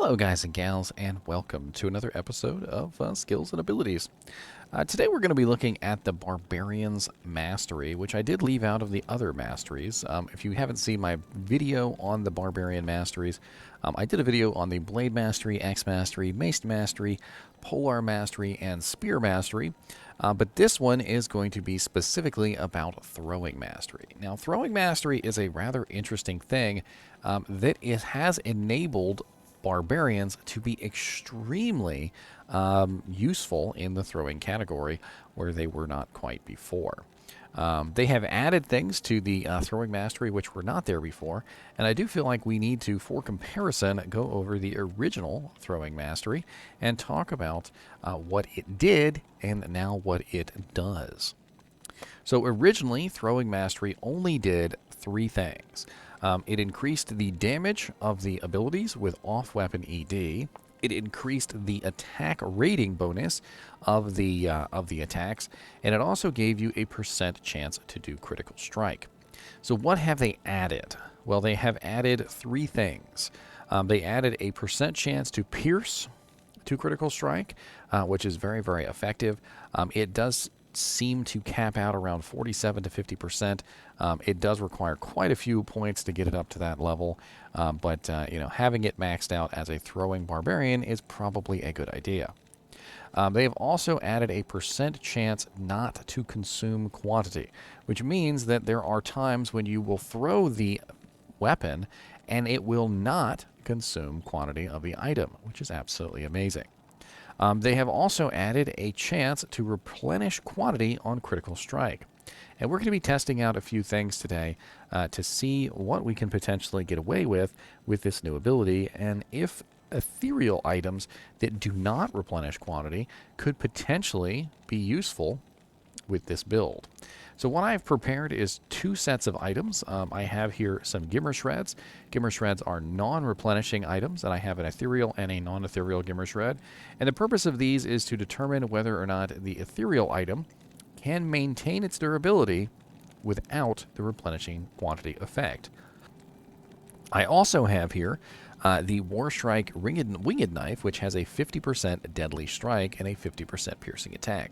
Hello guys and gals, and welcome to another episode of Skills and Abilities. Today we're going to be looking at the Barbarian's Mastery, which I did leave out of the other Masteries. If you haven't seen my video on the Barbarian Masteries, I did a video on the Blade Mastery, Axe Mastery, Mace Mastery, Polar Mastery, and Spear Mastery. But this one is going to be specifically about Throwing Mastery. Now, Throwing Mastery is a rather interesting thing that has enabled Barbarians to be extremely useful in the throwing category where they were not quite before. They have added things to the Throwing Mastery which were not there before, and I do feel like we need to, for comparison, go over the original Throwing Mastery and talk about what it did and now what it does. So originally, Throwing Mastery only did three things. It increased the damage of the abilities with off-weapon ED. It increased the attack rating bonus of the attacks, and it also gave you a % chance to do critical strike. So what have they added? Well, they have added three things. They added a % chance to pierce to critical strike, which is very, very effective. It does seem to cap out around 47 to 50%. It does require quite a few points to get it up to that level, but having it maxed out as a throwing barbarian is probably a good idea. They have also added a % chance not to consume quantity, which means that there are times when you will throw the weapon and it will not consume quantity of the item, which is absolutely amazing. They have also added a chance to replenish quantity on critical strike. And we're going to be testing out a few things today to see what we can potentially get away with this new ability, and if ethereal items that do not replenish quantity could potentially be useful with this build. So what I've prepared is two sets of items. I have here some Gimmer Shreds. Gimmer Shreds are non-replenishing items, and I have an ethereal and a non-ethereal Gimmer Shred. And the purpose of these is to determine whether or not the ethereal item can maintain its durability without the replenishing quantity effect. I also have here the Warstrike Winged Knife, which has a 50% deadly strike and a 50% piercing attack.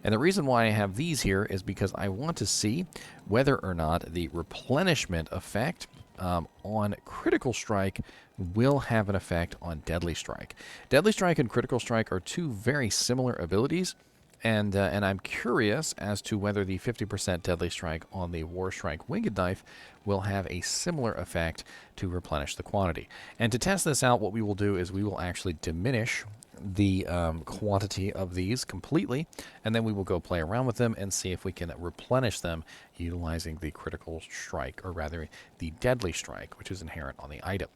And the reason why I have these here is because I want to see whether or not the replenishment effect on critical strike will have an effect on deadly strike. Deadly strike and critical strike are two very similar abilities, and I'm curious as to whether the 50% deadly strike on the Warstrike Winged Knife will have a similar effect to replenish the quantity. And to test this out, what we will do is we will actually diminish the quantity of these completely, and then we will go play around with them and see if we can replenish them utilizing the critical strike, or rather the deadly strike, which is inherent on the item.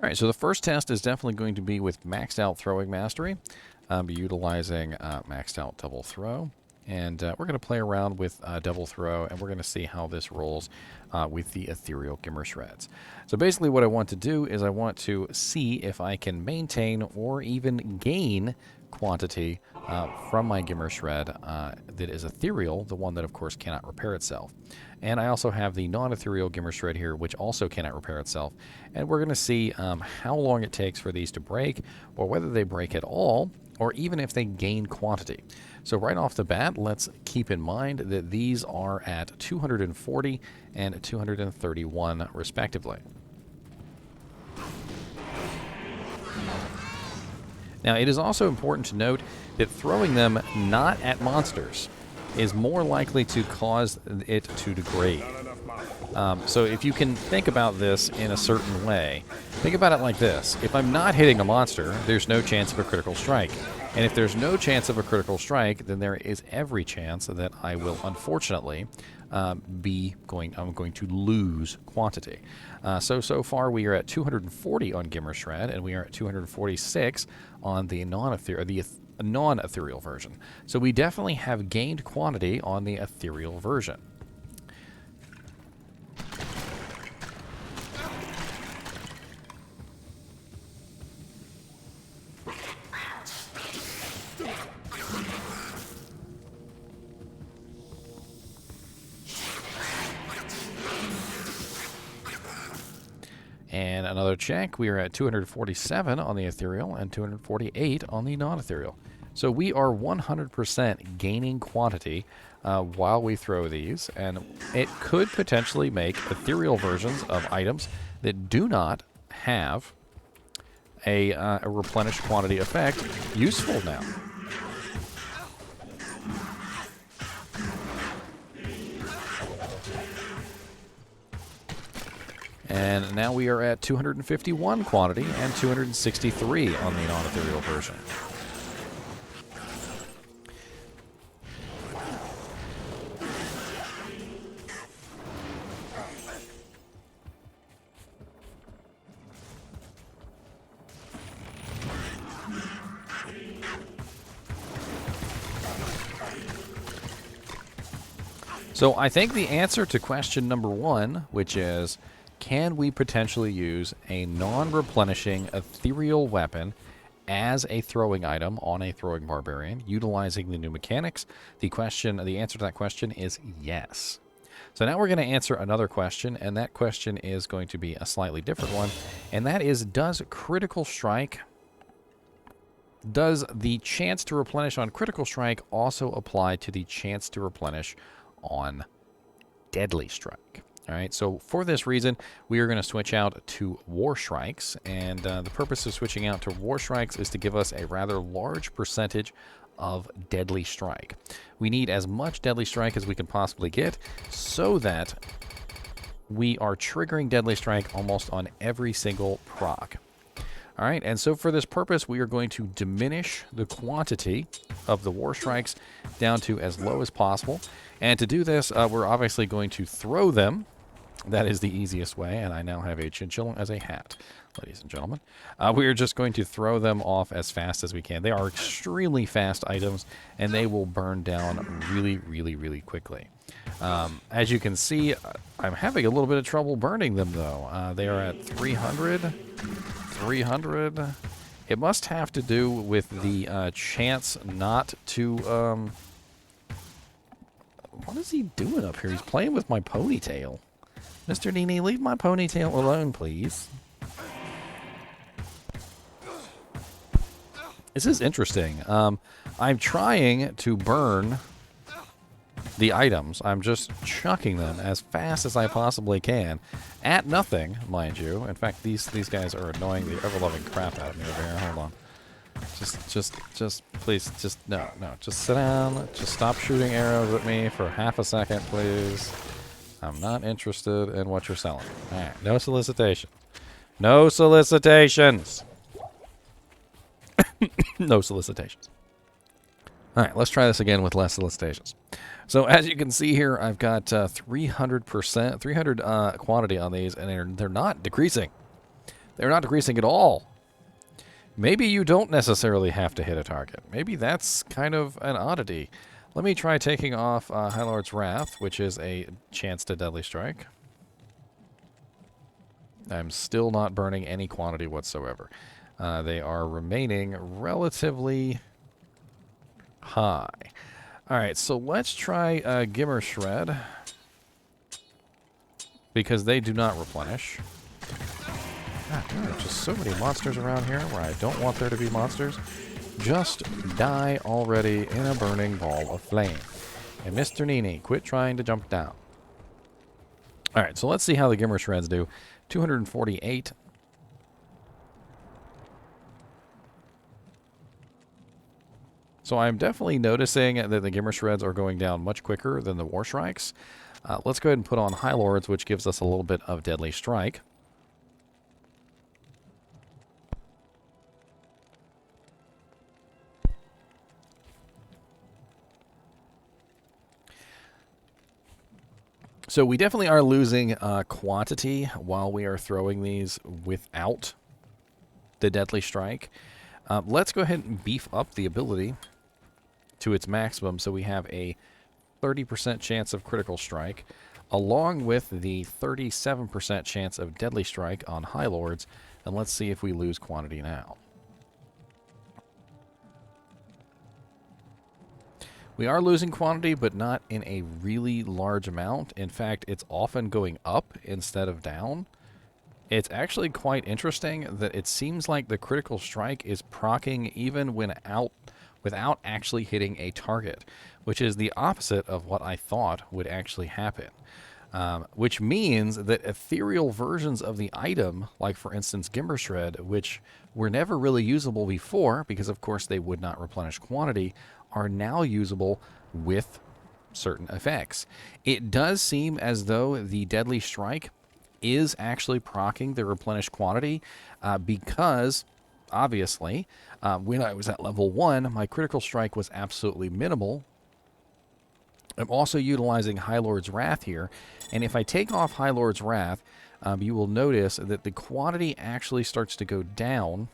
All right, so the first test is definitely going to be with maxed out Throwing Mastery, utilizing maxed out Double Throw. And we're going to play around with Double Throw, and we're going to see how this rolls with the ethereal Gimmer Shreds. So basically what I want to do is I want to see if I can maintain or even gain quantity from my Gimmer Shred that is ethereal, the one that of course cannot repair itself. And I also have the non-ethereal Gimmer Shred here, which also cannot repair itself. And we're going to see how long it takes for these to break, or whether they break at all, or even if they gain quantity. So right off the bat, let's keep in mind that these are at 240 and 231 respectively. Now, it is also important to note that throwing them not at monsters is more likely to cause it to degrade. So if you can think about this in a certain way, think about it like this. If I'm not hitting a monster, there's no chance of a critical strike. And if there's no chance of a critical strike, then there is every chance that I will, unfortunately, I'm going to lose quantity. So far we are at 240 on Gimmer Shred, and we are at 246 on the non-ethereal version. So we definitely have gained quantity on the ethereal version. another check. We are at 247 on the ethereal and 248 on the non-ethereal. So we are 100% gaining quantity while we throw these, and it could potentially make ethereal versions of items that do not have a replenished quantity effect useful now. And now we are at 251 quantity and 263 on the non-ethereal version. So I think the answer to question number 1, which is, can we potentially use a non-replenishing ethereal weapon as a throwing item on a throwing barbarian, utilizing the new mechanics? The answer to that question is yes. So now we're going to answer another question, and that question is going to be a slightly different one, and that is, does the chance to replenish on critical strike also apply to the chance to replenish on deadly strike? All right, so for this reason, we are going to switch out to War Strikes, and the purpose of switching out to War Strikes is to give us a rather large percentage of Deadly Strike. We need as much Deadly Strike as we can possibly get so that we are triggering Deadly Strike almost on every single proc. All right, and so for this purpose, we are going to diminish the quantity of the War Strikes down to as low as possible. And to do this, we're obviously going to throw them. That is the easiest way, and I now have a Chinchilla as a hat, ladies and gentlemen. We are just going to throw them off as fast as we can. They are extremely fast items, and they will burn down really, really, really quickly. As you can see, I'm having a little bit of trouble burning them, though. They are at 300. 300. It must have to do with the chance not to... What is he doing up here? He's playing with my ponytail. Mr. NiNi, leave my ponytail alone, please. This is interesting. I'm trying to burn the items. I'm just chucking them as fast as I possibly can. At nothing, mind you. In fact, these guys are annoying the ever-loving crap out of me over here. Hold on. Just, please, no. Just sit down. Just stop shooting arrows at me for half a second, please. I'm not interested in what you're selling. All right, no solicitation. No solicitations. No solicitations. All right, let's try this again with less solicitations. So as you can see here, I've got 300%, 300 quantity on these, and they're not decreasing. They're not decreasing at all. Maybe you don't necessarily have to hit a target. Maybe that's kind of an oddity. Let me try taking off High Lord's Wrath, which is a chance to deadly strike. I'm still not burning any quantity whatsoever. They are remaining relatively high. All right, so let's try Gimmer Shred, because they do not replenish. God, there are just so many monsters around here where I don't want there to be monsters. Just die already in a burning ball of flame. And Mr. NiNi, quit trying to jump down. All right, so let's see how the Gimmer Shreds do. 248. So I'm definitely noticing that the Gimmer Shreds are going down much quicker than the War Strikes. Let's go ahead and put on High Lords, which gives us a little bit of Deadly Strike. So we definitely are losing quantity while we are throwing these without the Deadly Strike. Let's go ahead and beef up the ability to its maximum so we have a 30% chance of critical strike, along with the 37% chance of Deadly Strike on High Lords, and let's see if we lose quantity now. We are losing quantity, but not in a really large amount. In fact, it's often going up instead of down. It's actually quite interesting that it seems like the critical strike is proccing even without actually hitting a target, which is the opposite of what I thought would actually happen. Which means that ethereal versions of the item, like for instance Gimber Shred, which were never really usable before because of course they would not replenish quantity, are now usable with certain effects. It does seem as though the Deadly Strike is actually proccing the replenished quantity because, obviously, when I was at level 1, my critical strike was absolutely minimal. I'm also utilizing High Lord's Wrath here, and if I take off High Lord's Wrath, you will notice that the quantity actually starts to go down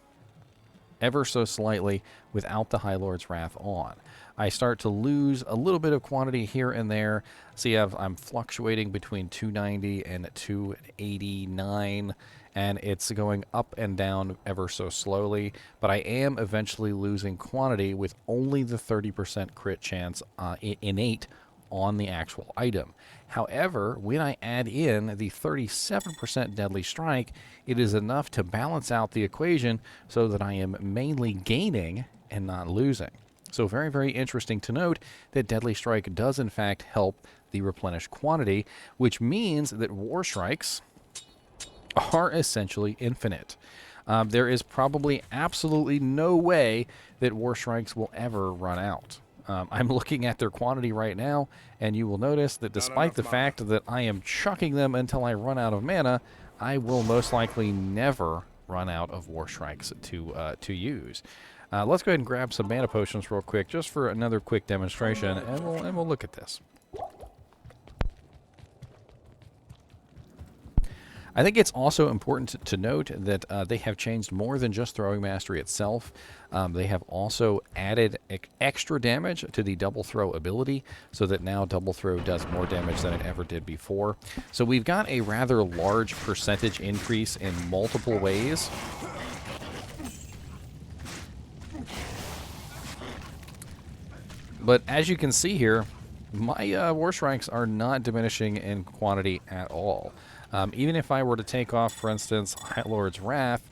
ever so slightly without the High Lord's Wrath on. I start to lose a little bit of quantity here and there. See, I'm fluctuating between 290 and 289, and it's going up and down ever so slowly, but I am eventually losing quantity with only the 30% crit chance innate on the actual item. However, when I add in the 37% Deadly Strike, it is enough to balance out the equation so that I am mainly gaining and not losing. So very, very interesting to note that Deadly Strike does in fact help the replenished quantity, which means that War Strikes are essentially infinite. There is probably absolutely no way that War Strikes will ever run out. I'm looking at their quantity right now, and you will notice that despite the fact that I am chucking them until I run out of mana, I will most likely never run out of War Strikes to use. Let's go ahead and grab some mana potions real quick, just for another quick demonstration, and we'll look at this. I think it's also important to note that they have changed more than just Throwing Mastery itself. They have also added extra damage to the Double Throw ability, so that now Double Throw does more damage than it ever did before. So we've got a rather large percentage increase in multiple ways. But as you can see here, my War Strikes are not diminishing in quantity at all. Even if I were to take off, for instance, High Lord's Wrath,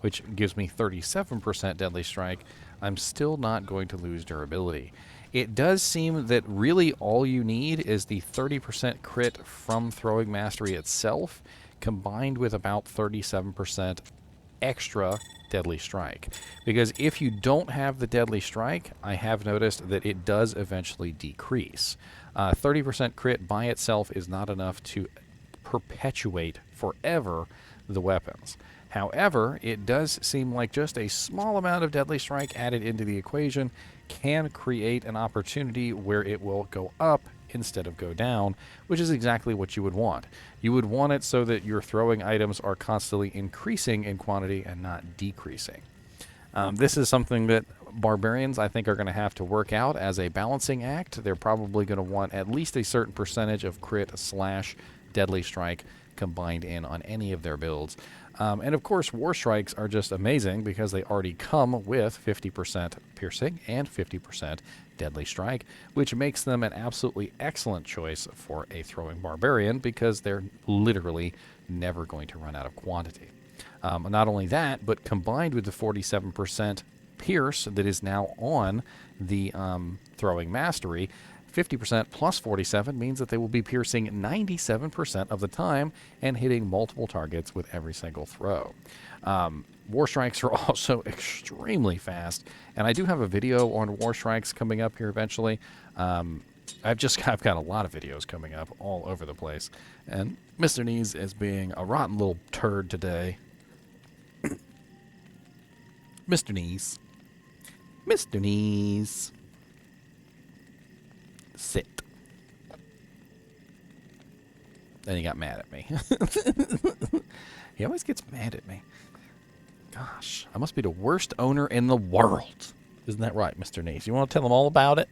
which gives me 37% Deadly Strike, I'm still not going to lose durability. It does seem that really all you need is the 30% crit from Throwing Mastery itself, combined with about 37% extra Deadly Strike. Because if you don't have the Deadly Strike, I have noticed that it does eventually decrease. 30% crit by itself is not enough to perpetuate forever the weapons. However, it does seem like just a small amount of Deadly Strike added into the equation can create an opportunity where it will go up instead of go down, which is exactly what you would want. You would want it so that your throwing items are constantly increasing in quantity and not decreasing. This is something that Barbarians, I think, are going to have to work out as a balancing act. They're probably going to want at least a certain percentage of crit / Deadly Strike combined in on any of their builds. And of course, War Strikes are just amazing because they already come with 50% piercing and 50% Deadly Strike, which makes them an absolutely excellent choice for a throwing Barbarian because they're literally never going to run out of quantity. Not only that, but combined with the 47% pierce that is now on the Throwing Mastery, 50% plus 47 means that they will be piercing 97% of the time and hitting multiple targets with every single throw. War Strikes are also extremely fast, and I do have a video on War Strikes coming up here eventually. I've got a lot of videos coming up all over the place, and Mr. Knees is being a rotten little turd today. Mr. Knees. Mr. Knees. Sit. Then he got mad at me. He always gets mad at me. Gosh, I must be the worst owner in the world. Isn't that right, Mr. Knees? You want to tell him all about it?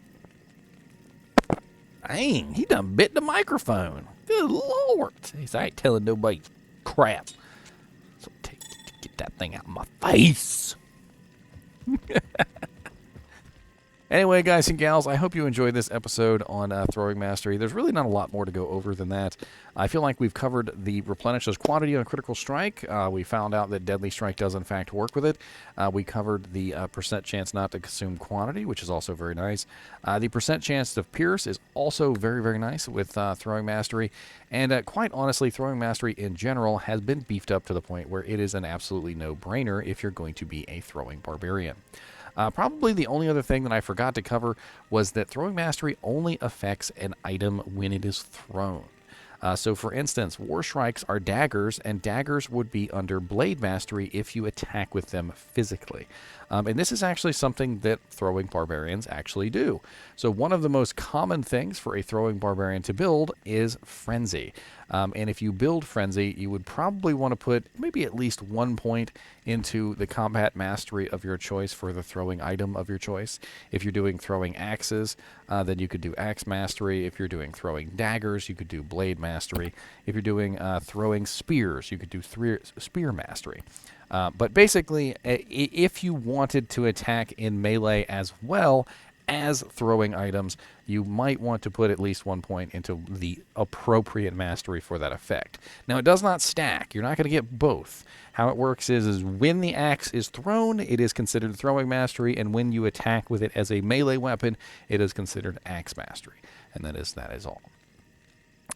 Dang, he done bit the microphone. Good Lord. He's, I ain't telling nobody crap. So get that thing out of my face. Anyway, guys and gals, I hope you enjoyed this episode on Throwing Mastery. There's really not a lot more to go over than that. I feel like we've covered the replenishes quantity on Critical Strike. We found out that Deadly Strike does, in fact, work with it. We covered the percent chance not to consume quantity, which is also very nice. The percent chance of Pierce is also very, very nice with Throwing Mastery. And quite honestly, Throwing Mastery in general has been beefed up to the point where it is an absolutely no-brainer if you're going to be a Throwing Barbarian. Probably the only other thing that I forgot to cover was that Throwing Mastery only affects an item when it is thrown. So, for instance, War Shrikes are daggers, and daggers would be under Blade Mastery if you attack with them physically. And this is actually something that Throwing Barbarians actually do. So one of the most common things for a Throwing Barbarian to build is Frenzy. And if you build Frenzy, you would probably want to put maybe at least 1 point into the combat mastery of your choice for the throwing item of your choice. If you're doing throwing axes, then you could do axe mastery. If you're doing throwing daggers, you could do blade mastery. If you're doing throwing spears, you could do spear mastery. But basically, if you wanted to attack in melee as well as throwing items, you might want to put at least 1 point into the appropriate mastery for that effect. Now, it does not stack. You're not going to get both. How it works is when the axe is thrown, it is considered throwing mastery, and when you attack with it as a melee weapon, it is considered axe mastery. And that is all.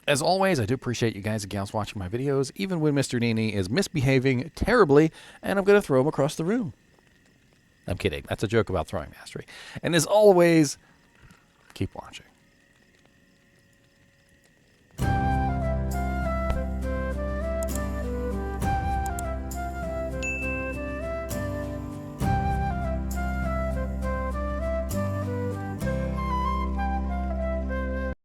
As always, I do appreciate you guys and gals watching my videos, even when Mr. NiNi is misbehaving terribly, and I'm going to throw him across the room. I'm kidding. That's a joke about Throwing Mastery. And as always, keep watching.